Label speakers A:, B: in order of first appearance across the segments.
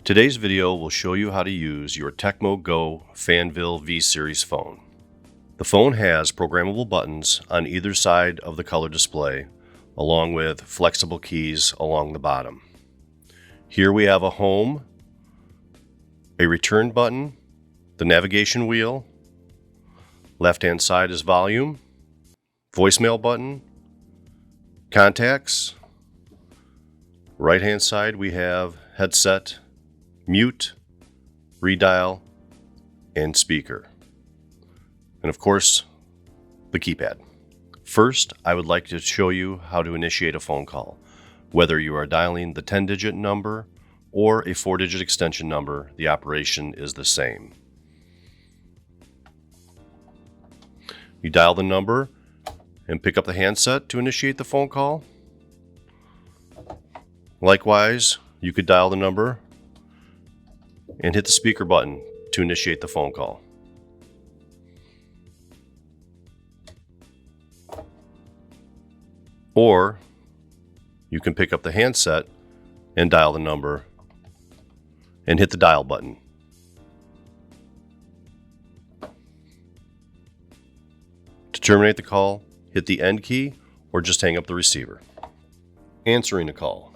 A: Today's video will show you how to use your TechmodeGO Fanvil V Series phone. The phone has programmable buttons on either side of the color display, along with flexible keys along the bottom. Here we have a home, a return button, the navigation wheel, left-hand side is volume, voicemail button, contacts, right-hand side we have headset, mute, redial, and speaker. And of course, the keypad. First, I would like to show you how to initiate a phone call. Whether you are dialing the 10-digit number or a 4-digit extension number, the operation is the same. You dial the number and pick up the handset to initiate the phone call. Likewise, you could dial the number and hit the speaker button to initiate the phone call. Or you can pick up the handset and dial the number and hit the dial button. To terminate the call, hit the end key or just hang up the receiver. Answering a call.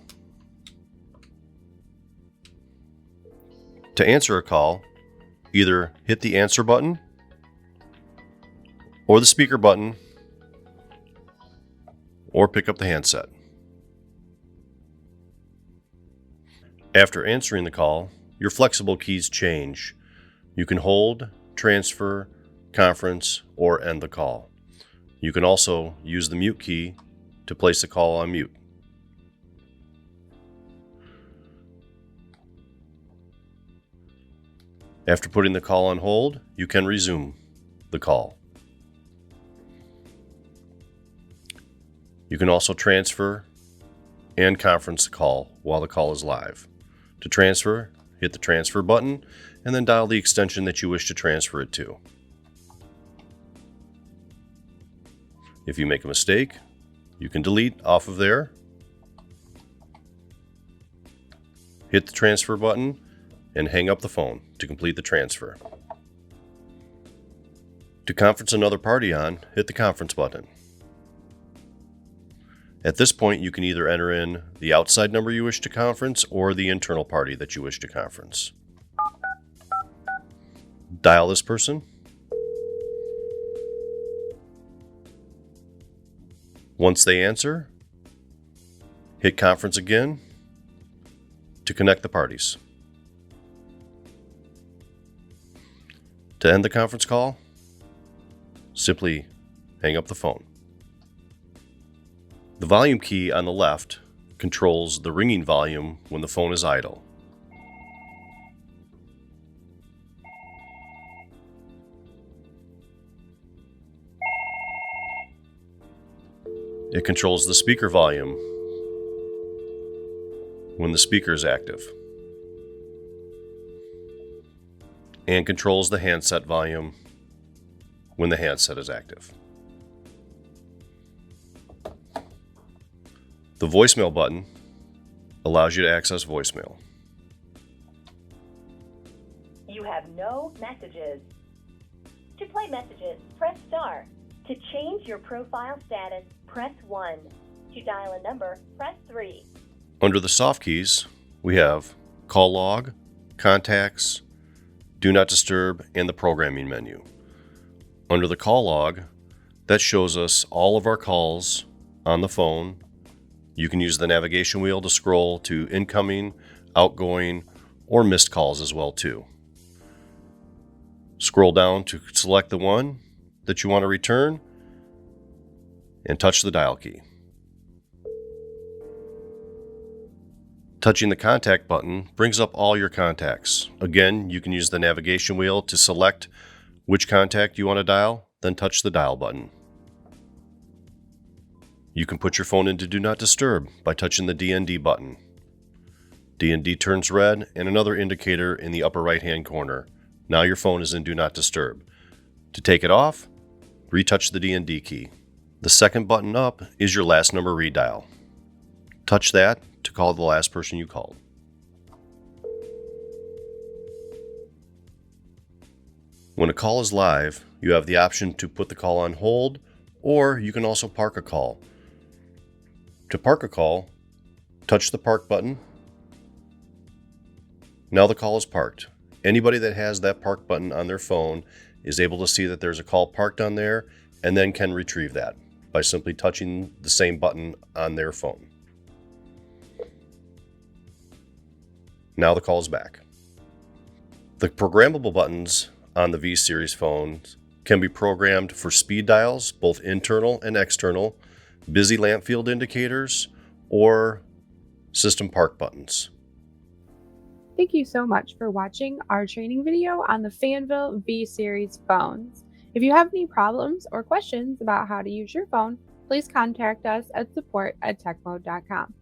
A: To answer a call, either hit the answer button or the speaker button or pick up the handset. After answering the call, your flexible keys change. You can hold, transfer, conference, or end the call. You can also use the mute key to place the call on mute. After putting the call on hold, you can resume the call. You can also transfer and conference the call while the call is live. To transfer, hit the transfer button and then dial the extension that you wish to transfer it to. If you make a mistake, you can delete off of there, hit the transfer button, and hang up the phone to complete the transfer. To conference another party on, hit the conference button. At this point, you can either enter in the outside number you wish to conference or the internal party that you wish to conference. Dial this person. Once they answer, hit conference again to connect the parties. To end the conference call, simply hang up the phone. The volume key on the left controls the ringing volume when the phone is idle. It controls the speaker volume when the speaker is active, and controls the handset volume when the handset is active. The voicemail button allows you to access voicemail.
B: You have no messages. To play messages, press star. To change your profile status, press 1. To dial a number, press 3.
A: Under the soft keys, we have call log, contacts, do not disturb, and the programming menu. Under the call log, that shows us all of our calls on the phone. You can use the navigation wheel to scroll to incoming, outgoing, or missed calls as well too. Scroll down to select the one that you want to return and touch the dial key. Touching the contact button brings up all your contacts. Again, you can use the navigation wheel to select which contact you want to dial, then touch the dial button. You can put your phone into Do Not Disturb by touching the DND button. DND turns red and another indicator in the upper right-hand corner. Now your phone is in Do Not Disturb. To take it off, retouch the DND key. The second button up is your last number redial. Touch that to call the last person you called. When a call is live, you have the option to put the call on hold, or you can also park a call. To park a call, touch the park button. Now the call is parked. Anybody that has that park button on their phone is able to see that there's a call parked on there and then can retrieve that by simply touching the same button on their phone. Now the call is back. The programmable buttons on the V Series phones can be programmed for speed dials, both internal and external, busy lamp field indicators, or system park buttons.
C: Thank you so much for watching our training video on the Fanvil V Series phones. If you have any problems or questions about how to use your phone, please contact us at support@techmode.com.